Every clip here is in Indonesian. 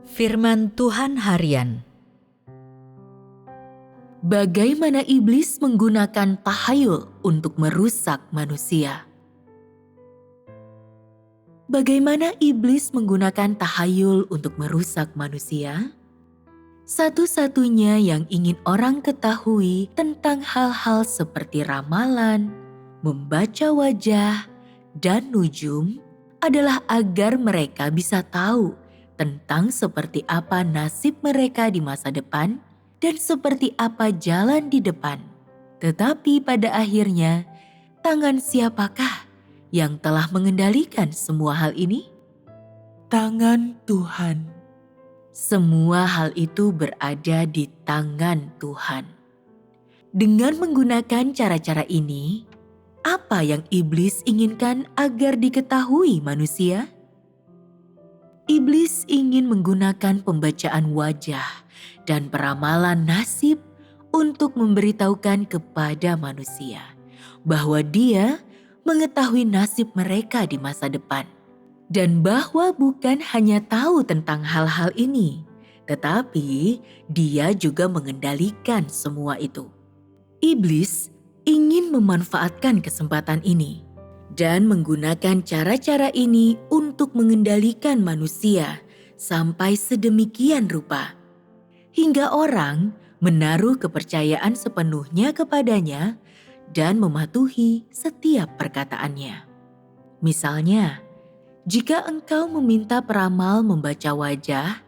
Firman Tuhan Harian. Bagaimana iblis menggunakan tahayul untuk merusak manusia? Bagaimana iblis menggunakan tahayul untuk merusak manusia? Satu-satunya yang ingin orang ketahui tentang hal-hal seperti ramalan, membaca wajah, dan nujum adalah agar mereka bisa tahu tentang seperti apa nasib mereka di masa depan dan seperti apa jalan di depan. Tetapi pada akhirnya, tangan siapakah yang telah mengendalikan semua hal ini? Tangan Tuhan. Semua hal itu berada di tangan Tuhan. Dengan menggunakan cara-cara ini, apa yang iblis inginkan agar diketahui manusia? Iblis ingin menggunakan pembacaan wajah dan peramalan nasib untuk memberitahukan kepada manusia bahwa dia mengetahui nasib mereka di masa depan. Dan bahwa bukan hanya tahu tentang hal-hal ini, tetapi dia juga mengendalikan semua itu. Iblis ingin memanfaatkan kesempatan ini dan menggunakan cara-cara ini untuk mengendalikan manusia sampai sedemikian rupa, hingga orang menaruh kepercayaan sepenuhnya kepadanya dan mematuhi setiap perkataannya. Misalnya, jika engkau meminta peramal membaca wajah,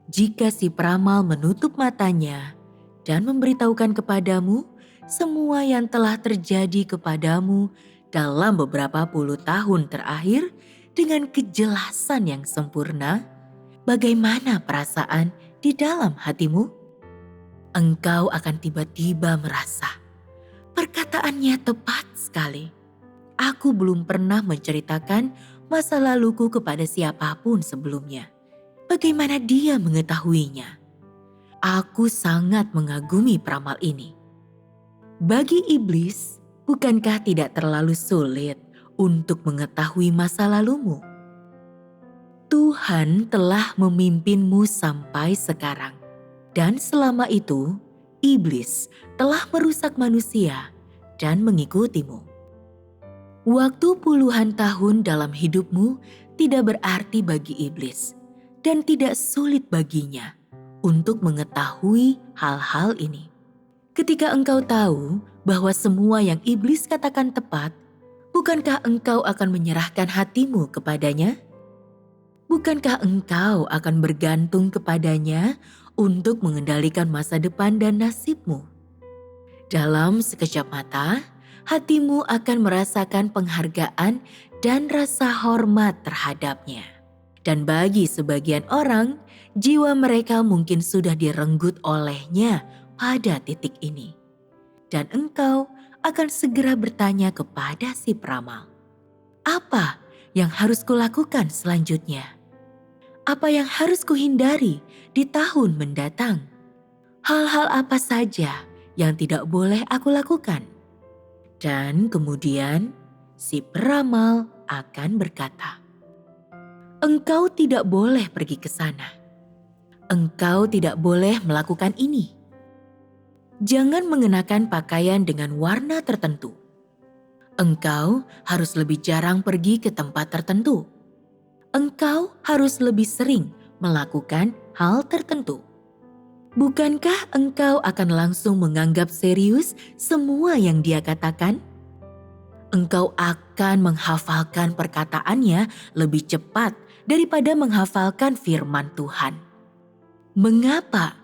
jika si peramal menutup matanya dan memberitahukan kepadamu semua yang telah terjadi kepadamu dalam beberapa puluh tahun terakhir dengan kejelasan yang sempurna, bagaimana perasaan di dalam hatimu? Engkau akan tiba-tiba merasa, perkataannya tepat sekali. Aku belum pernah menceritakan masa laluku kepada siapapun sebelumnya. Bagaimana dia mengetahuinya? Aku sangat mengagumi peramal ini. Bagi iblis, bukankah tidak terlalu sulit untuk mengetahui masa lalumu? Tuhan telah memimpinmu sampai sekarang. Dan selama itu, iblis telah merusak manusia dan mengikutimu. Waktu puluhan tahun dalam hidupmu tidak berarti bagi iblis dan tidak sulit baginya untuk mengetahui hal-hal ini. Ketika engkau tahu bahwa semua yang iblis katakan tepat, bukankah engkau akan menyerahkan hatimu kepadanya? Bukankah engkau akan bergantung kepadanya untuk mengendalikan masa depan dan nasibmu? Dalam sekejap mata, hatimu akan merasakan penghargaan dan rasa hormat terhadapnya. Dan bagi sebagian orang, jiwa mereka mungkin sudah direnggut olehnya pada titik ini. Dan engkau akan segera bertanya kepada si peramal, apa yang harus kulakukan selanjutnya? Apa yang harus kuhindari di tahun mendatang? Hal-hal apa saja yang tidak boleh aku lakukan? Dan kemudian si peramal akan berkata, engkau tidak boleh pergi ke sana. Engkau tidak boleh melakukan ini. Jangan mengenakan pakaian dengan warna tertentu. Engkau harus lebih jarang pergi ke tempat tertentu. Engkau harus lebih sering melakukan hal tertentu. Bukankah engkau akan langsung menganggap serius semua yang dia katakan? Engkau akan menghafalkan perkataannya lebih cepat daripada menghafalkan firman Tuhan. Mengapa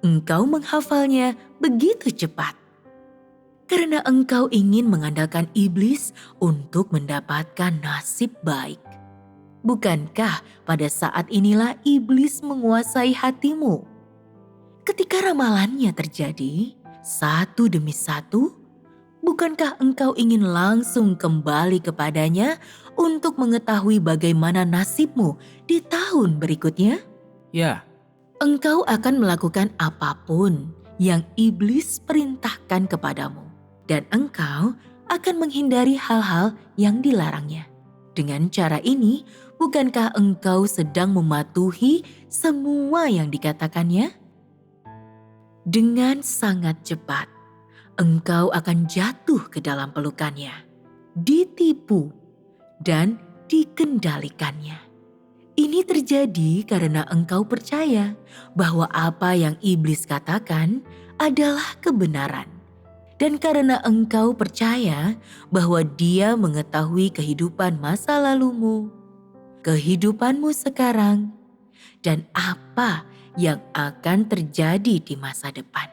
engkau menghafalnya begitu cepat? Karena engkau ingin mengandalkan iblis untuk mendapatkan nasib baik. Bukankah pada saat inilah iblis menguasai hatimu? Ketika ramalannya terjadi, satu demi satu, bukankah engkau ingin langsung kembali kepadanya untuk mengetahui bagaimana nasibmu di tahun berikutnya? Ya, Engkau akan melakukan apapun yang iblis perintahkan kepadamu, dan engkau akan menghindari hal-hal yang dilarangnya. Dengan cara ini, Bukankah engkau sedang mematuhi semua yang dikatakannya? Dengan sangat cepat, engkau akan jatuh ke dalam pelukannya, ditipu, dan dikendalikannya. Ini terjadi karena engkau percaya bahwa apa yang iblis katakan adalah kebenaran. Dan karena engkau percaya bahwa dia mengetahui kehidupan masa lalumu, kehidupanmu sekarang, dan apa yang akan terjadi di masa depan.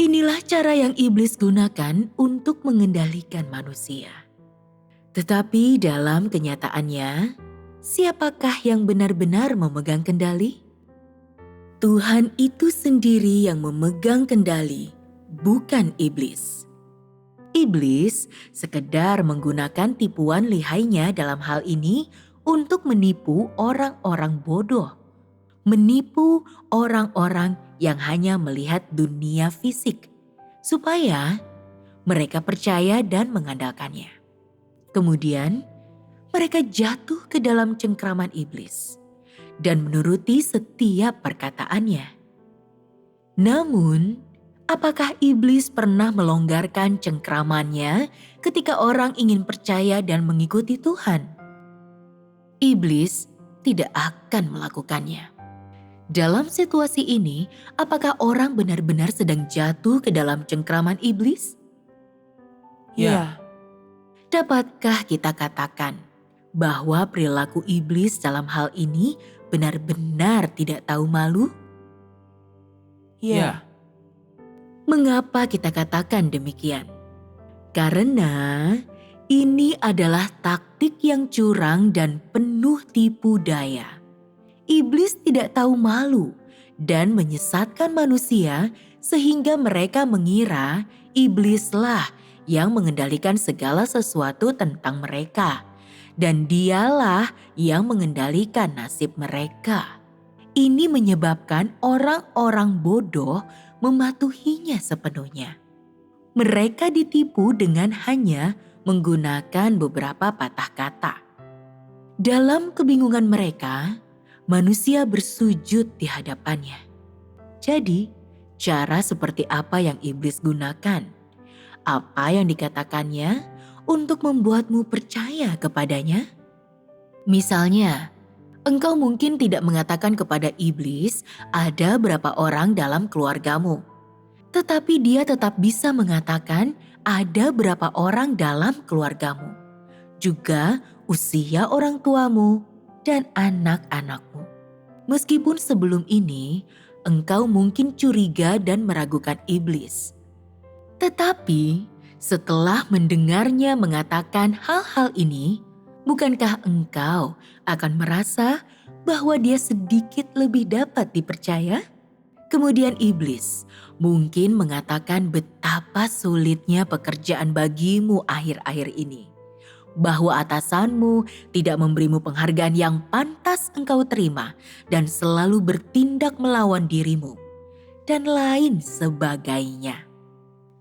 Inilah cara yang iblis gunakan untuk mengendalikan manusia. Tetapi dalam kenyataannya, siapakah yang benar-benar memegang kendali? Tuhan itu sendiri yang memegang kendali, bukan iblis. Iblis sekedar menggunakan tipuan lihainya dalam hal ini untuk menipu orang-orang bodoh. Menipu orang-orang yang hanya melihat dunia fisik, supaya mereka percaya dan mengandalkannya. Kemudian, mereka jatuh ke dalam cengkraman iblis dan menuruti setiap perkataannya. Namun, apakah iblis pernah melonggarkan cengkramannya ketika orang ingin percaya dan mengikuti Tuhan? Iblis tidak akan melakukannya. Dalam situasi ini, apakah orang benar-benar sedang jatuh ke dalam cengkraman iblis? Ya. Dapatkah kita katakan bahwa perilaku iblis dalam hal ini benar-benar tidak tahu malu? Ya. Mengapa kita katakan demikian? Karena ini adalah taktik yang curang dan penuh tipu daya. Iblis tidak tahu malu dan menyesatkan manusia sehingga mereka mengira iblislah yang mengendalikan segala sesuatu tentang mereka. Dan dialah yang mengendalikan nasib mereka. Ini menyebabkan orang-orang bodoh mematuhinya sepenuhnya. Mereka ditipu dengan hanya menggunakan beberapa patah kata. Dalam kebingungan mereka, manusia bersujud di hadapannya. Jadi, cara seperti apa yang iblis gunakan? Apa yang dikatakannya untuk membuatmu percaya kepadanya? Misalnya, engkau mungkin tidak mengatakan kepada iblis ada berapa orang dalam keluargamu. Tetapi dia tetap bisa mengatakan ada berapa orang dalam keluargamu. Juga usia orang tuamu dan anak-anakmu. Meskipun sebelum ini engkau mungkin curiga dan meragukan iblis. Tetapi setelah mendengarnya mengatakan hal-hal ini, bukankah engkau akan merasa bahwa dia sedikit lebih dapat dipercaya? Kemudian iblis mungkin mengatakan betapa sulitnya pekerjaan bagimu akhir-akhir ini. Bahwa atasanmu tidak memberimu penghargaan yang pantas engkau terima dan selalu bertindak melawan dirimu, dan lain sebagainya.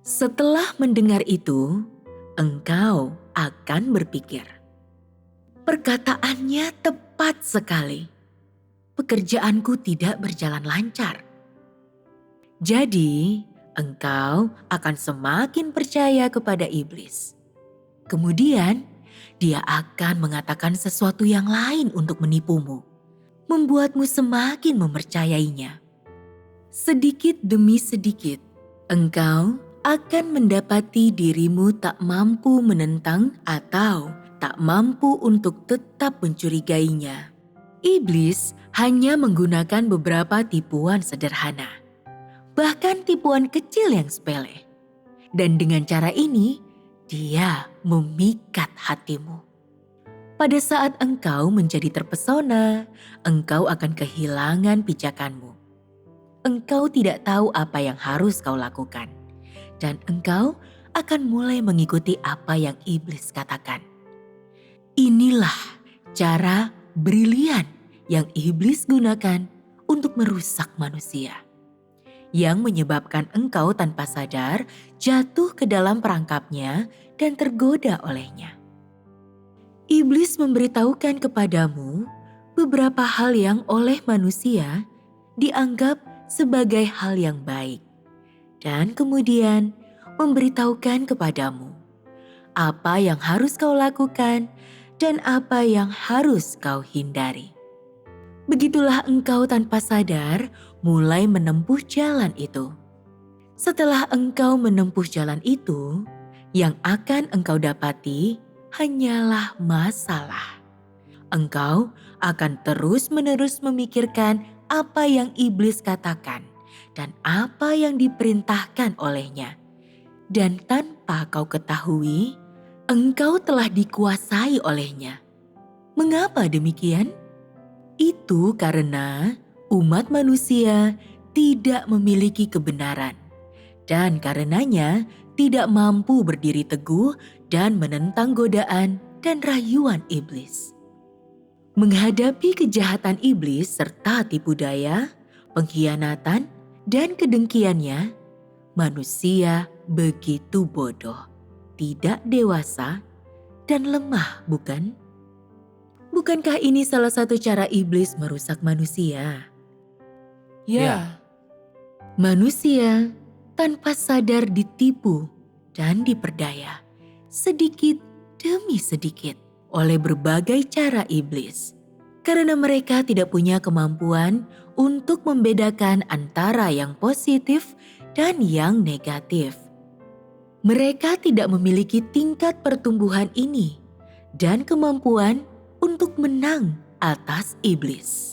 Setelah mendengar itu, engkau akan berpikir, perkataannya tepat sekali. Pekerjaanku tidak berjalan lancar. Jadi, engkau akan semakin percaya kepada iblis. Kemudian, dia akan mengatakan sesuatu yang lain untuk menipumu, membuatmu semakin mempercayainya. Sedikit demi sedikit, engkau akan mendapati dirimu tak mampu menentang atau tak mampu untuk tetap mencurigainya. Iblis hanya menggunakan beberapa tipuan sederhana, bahkan tipuan kecil yang sepele. Dan dengan cara ini, dia memikat hatimu. Pada saat engkau menjadi terpesona, engkau akan kehilangan pijakanmu. Engkau tidak tahu apa yang harus kau lakukan. Dan engkau akan mulai mengikuti apa yang iblis katakan. Inilah cara brilian yang iblis gunakan untuk merusak manusia, yang menyebabkan engkau tanpa sadar jatuh ke dalam perangkapnya dan tergoda olehnya. Iblis memberitahukan kepadamu beberapa hal yang oleh manusia dianggap sebagai hal yang baik, dan kemudian memberitahukan kepadamu apa yang harus kau lakukan dan apa yang harus kau hindari. Begitulah engkau tanpa sadar mulai menempuh jalan itu. Setelah engkau menempuh jalan itu, yang akan engkau dapati hanyalah masalah. Engkau akan terus-menerus memikirkan apa yang iblis katakan dan apa yang diperintahkan olehnya. Dan tanpa kau ketahui, engkau telah dikuasai olehnya. Mengapa demikian? Itu karena umat manusia tidak memiliki kebenaran, dan karenanya tidak mampu berdiri teguh dan menentang godaan dan rayuan iblis. Menghadapi kejahatan iblis serta tipu daya, pengkhianatan, dan kedengkiannya, manusia begitu bodoh, tidak dewasa, dan lemah, bukan? Bukankah ini salah satu cara iblis merusak manusia? Ya. Manusia tanpa sadar ditipu dan diperdaya sedikit demi sedikit oleh berbagai cara iblis. Karena mereka tidak punya kemampuan untuk membedakan antara yang positif dan yang negatif. Mereka tidak memiliki tingkat pertumbuhan ini dan kemampuan untuk menang atas iblis.